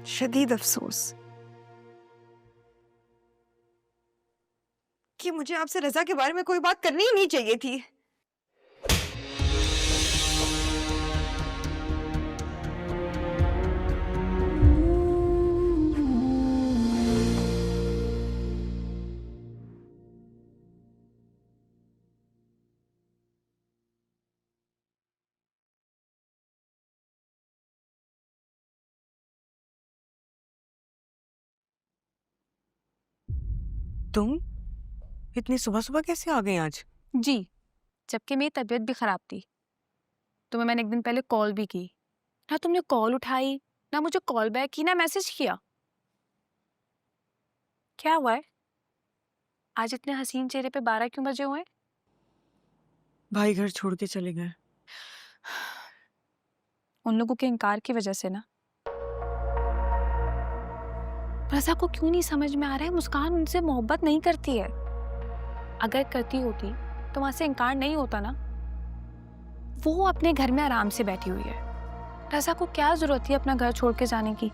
शदीद अफसोस कि मुझे आपसे रजा के बारे में कोई बात करनी ही नहीं चाहिए थी। तुम इतनी सुबह सुबह कैसे आ गई आज? जी, जबकि मेरी तबीयत भी खराब थी। तुम्हें मैंने एक दिन पहले कॉल भी की, ना तुमने कॉल उठाई, ना मुझे कॉल बैक की, ना मैसेज किया। क्या हुआ है? आज इतने हसीन चेहरे पे 12 क्यों बजे हुए हैं? भाई घर छोड़ के चले गए। उन लोगों के इनकार की वजह से ना। रज़ा को क्यों नहीं समझ में आ रहा है मुस्कान उनसे मोहब्बत नहीं करती है। अगर करती होती तो वहां से इनकार नहीं होता ना। वो अपने घर में आराम से बैठी हुई है। रज़ा को क्या जरूरत थी अपना घर छोड़ के जाने की?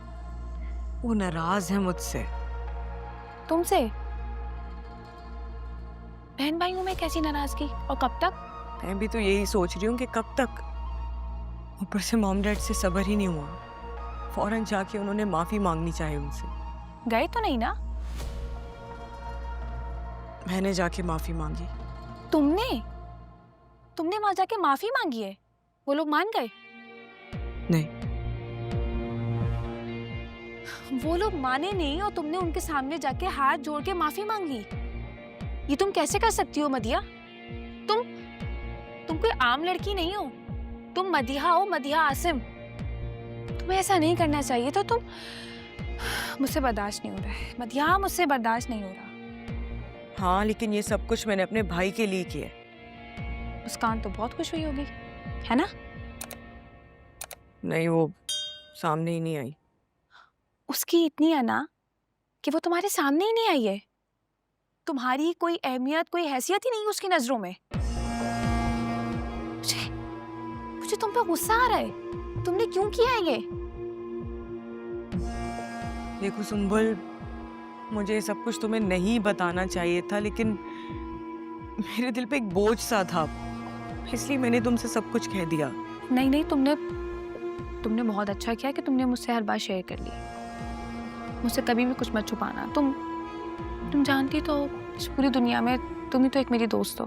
वो नाराज है मुझसे। तुमसे? बहन भाइयों में कैसी नाराजगी, और कब तक? मैं भी तो यही सोच रही हूँ कि कब तक। ऊपर से मॉम डैड से सब्र ही नहीं हुआ। फौरन जाके उन्होंने माफी मांगनी चाहिए उनसे। गए तो नहीं ना? मैंने जाके माफी मांगी। तुमने तुमने वहां जाके माफी मांगी है? वो लोग मान गए? नहीं। वो लोग माने नहीं और तुमने उनके सामने जाके हाथ जोड़ के माफी मांग ली। ये तुम कैसे कर सकती हो मदिया? तुम कोई आम लड़की नहीं हो। तुम मदिहा हो, मदिहा आसिम। तुम्हें ऐसा नहीं करना चाहिए था। तुम मुझसे बर्दाश्त नहीं हो रहा है मदिहा, मुझसे बर्दाश्त नहीं हो रहा। हाँ, लेकिन ये सब कुछ मैंने अपने भाई के लिए किया। मुस्कान तो बहुत खुश हुई होगी, है ना? नहीं, वो सामने ही नहीं आई। उसकी इतनी अना कि वो तुम्हारे सामने ही नहीं आई है। तुम्हारी कोई अहमियत, कोई हैसियत ही नहीं उसकी नजरों में। मुझे मुझे तुम पे गुस्सा आ रहा है। तुमने क्यों किया है ये? देखो सुंबल, मुझे ये सब कुछ तुम्हें नहीं बताना चाहिए था, लेकिन मेरे दिल पे एक बोझ सा था, इसलिए मैंने तुमसे सब कुछ कह दिया। नहीं नहीं, तुमने बहुत अच्छा किया कि तुमने मुझसे हर बात शेयर कर ली। मुझसे कभी भी कुछ मत छुपाना। तुम जानती तो इस पूरी दुनिया में तुम ही तो एक मेरी दोस्त हो।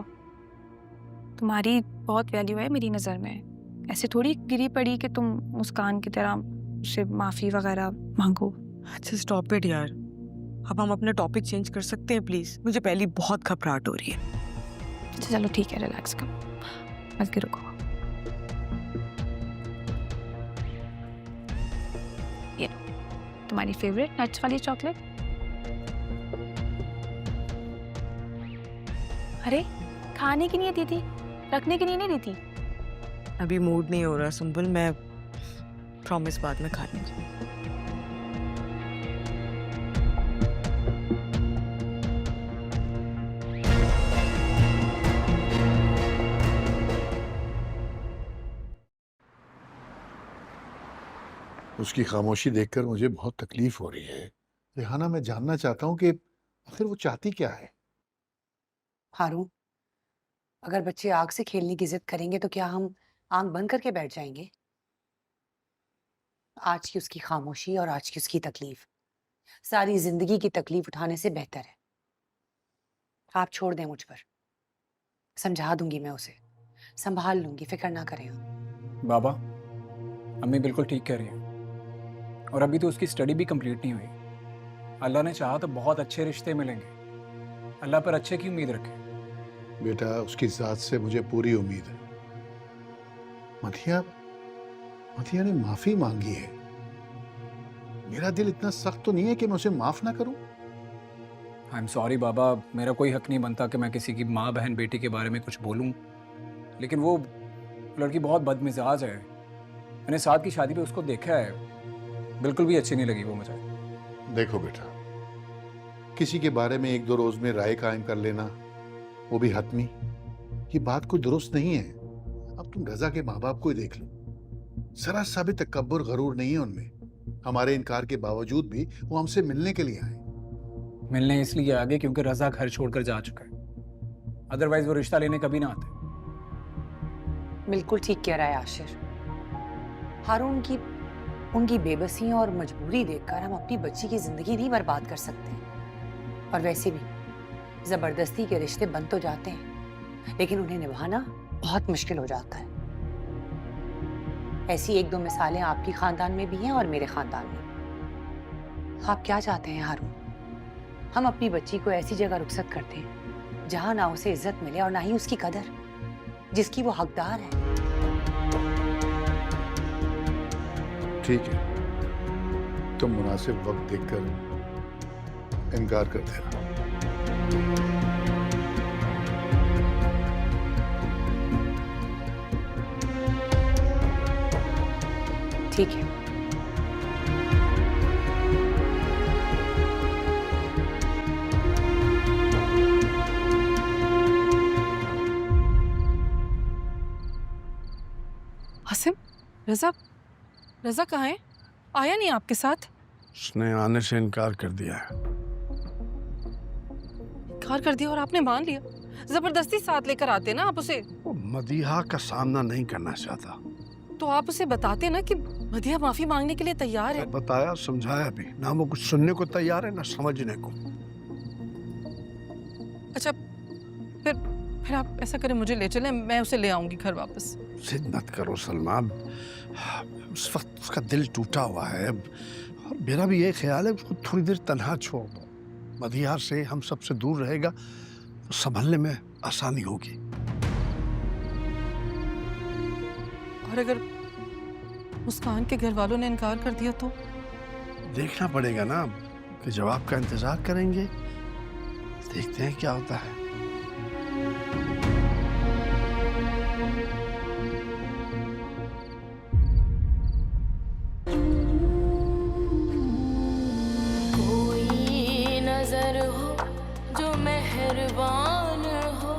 तुम्हारी बहुत वैल्यू है मेरी नज़र में। ऐसे थोड़ी गिरी पड़ी कि तुम मुस्कान की तरह उससे माफ़ी वगैरह मांगो। अच्छा स्टॉप इट यार। अब हम अपना टॉपिक चेंज कर सकते हैं प्लीज? मुझे पहले बहुत घबराहट हो रही है। अच्छा चलो ठीक है, रिलैक्स करो, बस रुको। ये तुम्हारी फेवरेट नट्स वाली चॉकलेट। अरे खाने की नहीं दी थी, रखने की नहीं दी थी। अभी मूड नहीं हो रहा सुंबल, मैं प्रॉमिस बाद में खा लूंगी। उसकी खामोशी देखकर मुझे बहुत तकलीफ हो रही है। रेहाना, मैं जानना चाहता हूँ कि आखिर वो चाहती क्या है। हारून, अगर बच्चे आग से खेलने की जिद करेंगे तो क्या हम आंख बंद करके बैठ जाएंगे? आज की उसकी खामोशी और आज की उसकी तकलीफ सारी जिंदगी की तकलीफ उठाने से बेहतर है। आप छोड़ दें मुझ पर। समझा दूंगी मैं उसे, संभाल लूंगी, फिक्र ना करें आप। बाबा, अम्मी बिल्कुल ठीक कह रही हैं। और अभी तो उसकी स्टडी भी कंप्लीट नहीं हुई। अल्लाह ने चाहा तो बहुत अच्छे रिश्ते मिलेंगे। अल्लाह पर अच्छे की उम्मीद रखें। बेटा, उसकी जात से मुझे पूरी उम्मीद है। मथिया मथिया ने माफी मांगी है। मेरा दिल इतना सख्त तो नहीं है कि मैं उसे माफ ना करूं। आई एम सॉरी बाबा, मेरा कोई हक नहीं बनता कि मैं किसी की माँ बहन बेटी के बारे में कुछ बोलूं। लेकिन वो लड़की बहुत बदमिजाज है। मैंने साथ की शादी पे उसको देखा है, बिल्कुल भी अच्छी नहीं लगी वो मुझे। देखो बेटा, किसी के बारे में एक दो रोज में राय कायम कर लेना, वो भी हतमी, ये बात कोई दुरुस्त नहीं है। अब तुम रजा के माँ बाप को ही देख लो, जरा सा भी तकब्बुर गरूर नहीं है उनमें। हमारे इनकार के बावजूद भी वो हमसे मिलने के लिए आए। मिलने इसलिए आगे क्योंकि रजा घर छोड़कर जा चुका है, अदरवाइज वो रिश्ता लेने कभी ना आते। बिल्कुल ठीक कह रहा है आशिर। हारून की उनकी बेबसी और मजबूरी देखकर हम अपनी बच्ची की जिंदगी नहीं बर्बाद कर सकते। और वैसे भी जबरदस्ती के रिश्ते बन तो जाते हैं, लेकिन उन्हें निभाना बहुत मुश्किल हो जाता है। ऐसी एक दो मिसालें आपकी खानदान में भी हैं और मेरे खानदान में। आप क्या चाहते हैं हारून? हम अपनी बच्ची को ऐसी जगह रुखसत करते हैं जहां ना उसे इज्जत मिले और ना ही उसकी कदर, जिसकी वो हकदार है। ठीक है, तुम मुनासिब वक्त देखकर इनकार कर देना। ठीक है। हासिम, रजा रजा कहाँ है? आया नहीं आपके साथ? उसने आने से इनकार कर दिया है। इनकार कर दिया और आपने मान लिया? जबरदस्ती साथ लेकर आते ना आप उसे। वो मदीहा का सामना नहीं करना चाहता। तो आप उसे बताते ना कि मदीहा माफी मांगने के लिए तैयार है। बताया, समझाया भी, ना वो कुछ सुनने को तैयार है ना समझने को। अच्छा, फिर आप ऐसा करें, मुझे ले चलें, मैं उसे ले आऊंगी घर वापस। जिद मत करो सलमा, उस वक्त उसका दिल टूटा हुआ है। और मेरा भी ये ख्याल है उसको थोड़ी देर तन्हा छोड़ दो। मदीहा से हम सबसे दूर रहेगा तो संभलने में आसानी होगी। और अगर मुस्कान के घर वालों ने इनकार कर दिया तो? देखना पड़ेगा ना कि जवाब का इंतजार करेंगे, देखते हैं क्या होता है। कोई नजर हो जो मेहरबान हो,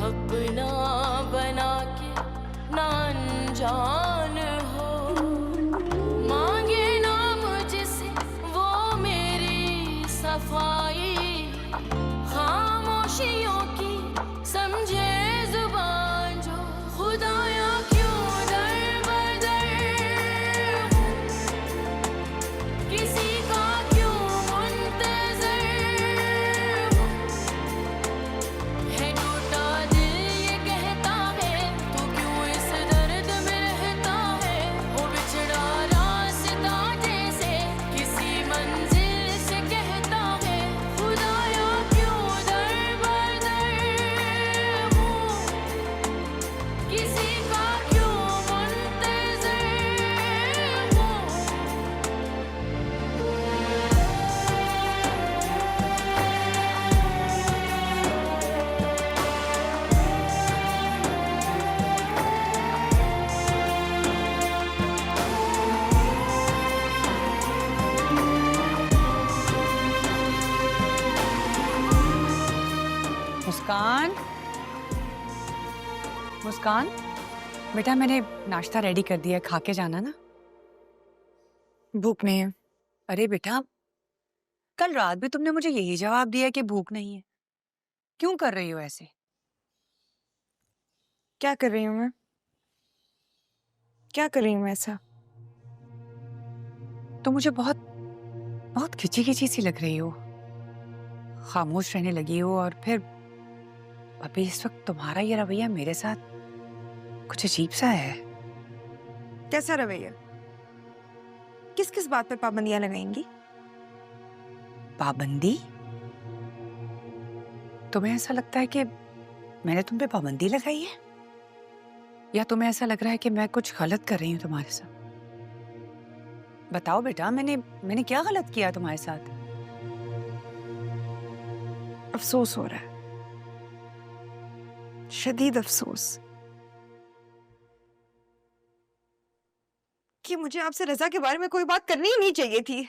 अपना बना के ना अनजान हो, मांगे ना मुझसे वो मेरी सफाई, खामोशियों की समझे जुबान जो, खुदाया क्यों दर बदर हूँ, किसी का क्यों मुंतजर हूँ, है टूटा दिल ये कहता है तू क्यों इस दर्द में रहता है, वो बिछड़ा रास्ता जैसे किसी मंजिल से कहता है, खुदाया क्यों दर बदर हूँ, किसी का क्यों मुंतजर हूँ। मुस्कान, मुस्कान बेटा, मैंने नाश्ता रेडी कर दिया है, खा के जाना ना। भूख नहीं है। अरे बेटा, कल रात भी तुमने मुझे यही जवाब दिया कि भूख नहीं है। क्यों कर रही हो ऐसे? क्या कर रही हूँ मैं? क्या कर रही हूँ मैं ऐसा? तो मुझे बहुत बहुत खिंची खिंची सी लग रही हो, खामोश रहने लगी हो, और फिर अभी इस वक्त तुम्हारा ये रवैया मेरे साथ कुछ अजीब सा है। कैसा रवैया? किस किस बात पर पाबंदियां लगाएंगी? पाबंदी? तुम्हें ऐसा लगता है कि मैंने तुम पे पाबंदी लगाई है, या तुम्हें ऐसा लग रहा है कि मैं कुछ गलत कर रही हूँ तुम्हारे साथ? बताओ बेटा, मैंने क्या गलत किया तुम्हारे साथ? अफसोस हो रहा है, शदीद अफसोस, कि मुझे आपसे रजा के बारे में कोई बात करनी ही नहीं चाहिए थी।